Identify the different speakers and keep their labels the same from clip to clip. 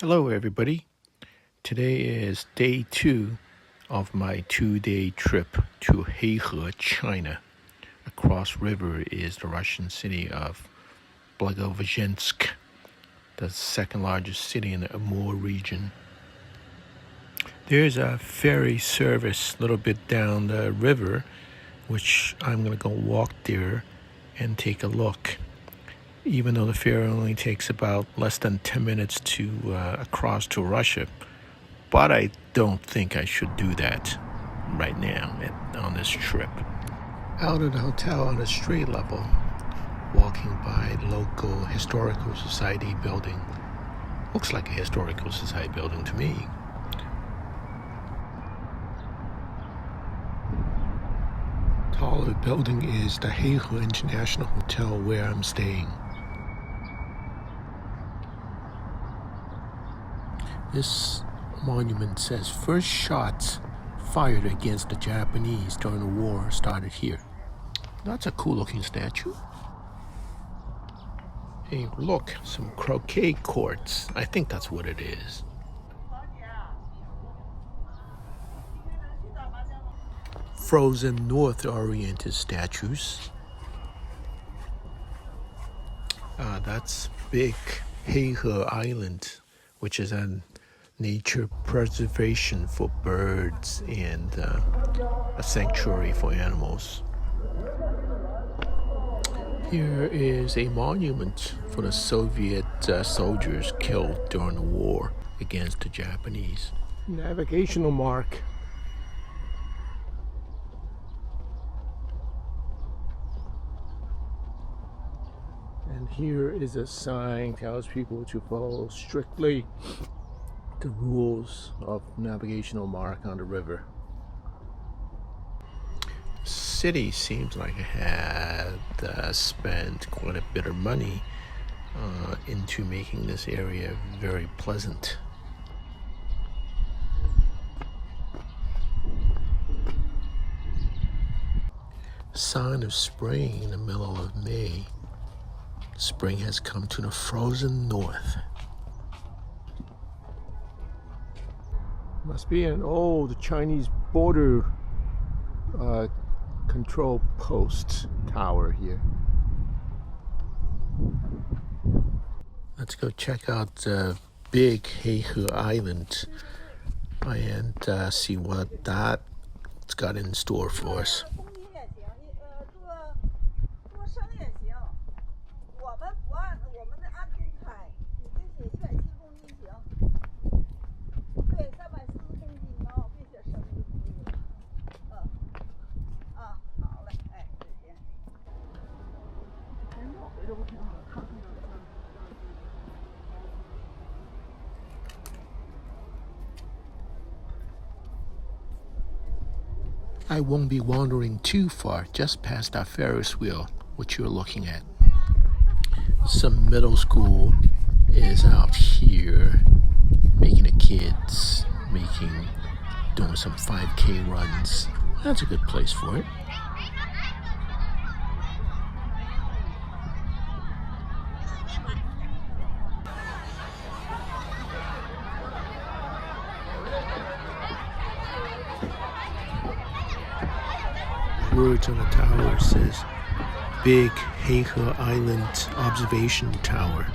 Speaker 1: Hello, everybody. Today is day 2 of my 2-day trip to Heihe, China. Across river is the Russian city of Balgoveshchensk, the second largest city in the Amur region. There's a ferry service a little bit down the river, which I'm going to go walk there and take a look. Even though the ferry only takes about less than 10 minutes to across to Russia. But I don't think I should do that right now on this trip. Out of the hotel on the street level, walking by the local historical society building. Looks like a historical society building to me. Taller building is the Heihe International Hotel where I'm staying. This monument says first shots fired against the Japanese during the war started here. That's a cool looking statue. Hey, look, some croquet courts. I think that's what it is. Frozen north-oriented statues. That's big Heihe Island, which is a nature preservation for birds and a sanctuary for animals. Here is a monument for the Soviet soldiers killed during the war against the Japanese. Navigational mark. And here is a sign tells people to follow strictly the rules of navigational mark on the river. City seems like it had spent quite a bit of money into making this area very pleasant. Sign of spring in the middle of May. Spring has come to the frozen north. Must be an old Chinese border control post tower here. Let's go check out the big Heihe Island and see what that's got in store for us. I won't be wandering too far, just past that Ferris wheel, which you're looking at. Some middle school is out here making the kids, doing some 5K runs. That's a good place for it. Words on the tower says Big Heihe Island Observation Tower.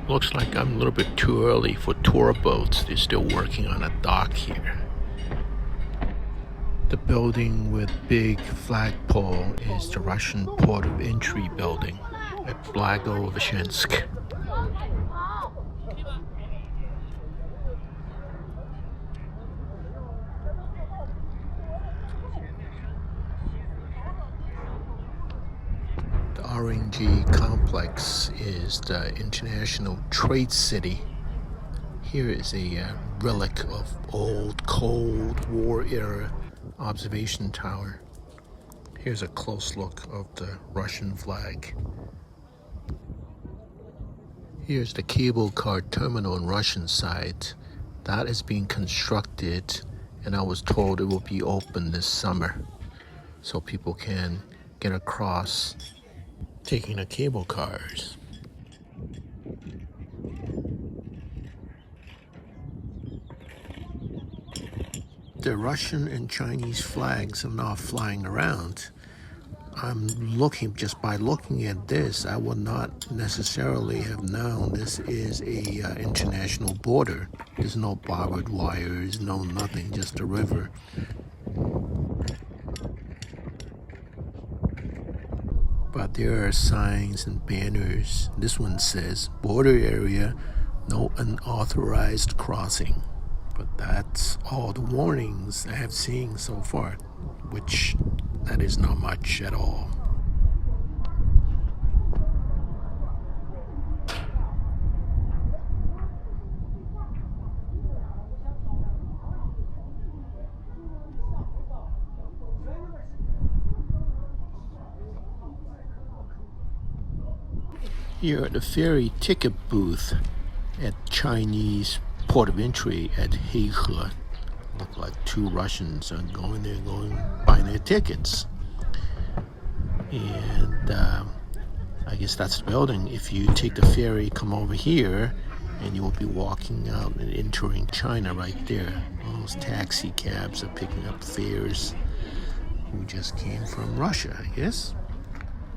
Speaker 1: Looks like I'm a little bit too early for tour boats. They're still working on a dock here. The building with big flagpole is the Russian port of entry building at Balgoveshchensk. The RNG complex is the International Trade City. Here is a relic of old Cold War era observation tower. Here's a close look of the Russian flag. Here's the cable car terminal on Russian side. That is being constructed, and I was told it will be open this summer so people can get across taking the cable cars. the Russian and Chinese flags are not flying around, I'm looking, just by looking at this, I would not necessarily have known this is a international border. There's no barbed wires, no nothing, just a river. But there are signs and banners. This one says, border area, no unauthorized crossing. But that's all the warnings I have seen so far, which that is not much at all. Here at the ferry ticket booth at Chinese port of entry at Heihe. Look like two Russians are going there, buying their tickets. And I guess that's the building. If you take the ferry, come over here, and you will be walking out and entering China right there. Those taxi cabs are picking up fares who just came from Russia, I guess.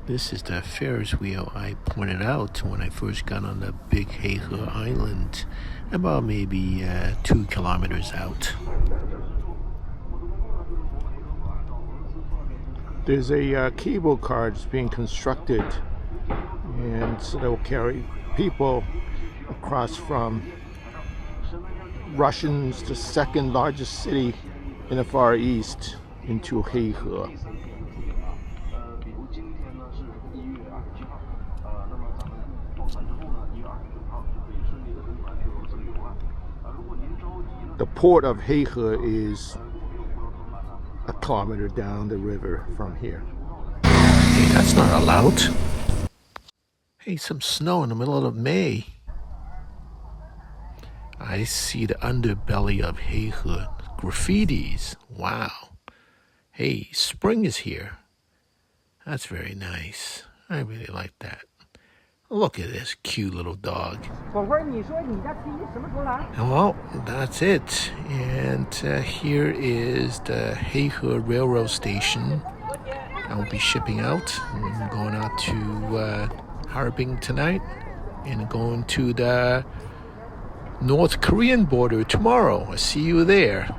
Speaker 1: This is the Ferris wheel I pointed out when I first got on the big Heihe Island, about maybe 2 kilometers out. There's a cable car that's being constructed, and so they'll carry people across from Russians, the second largest city in the Far East, into Heihe. The port of Heihe is a kilometer down the river from here. Hey, that's not allowed. Hey, some snow in the middle of May. I see the underbelly of Heihe. Graffitis. Wow. Hey, spring is here. That's very nice. I really like that. Look at this cute little dog. Well, that's it. And here is the Heihe Railroad Station. I will be shipping out. I'm going out to Harbin tonight and going to the North Korean border tomorrow. I'll see you there.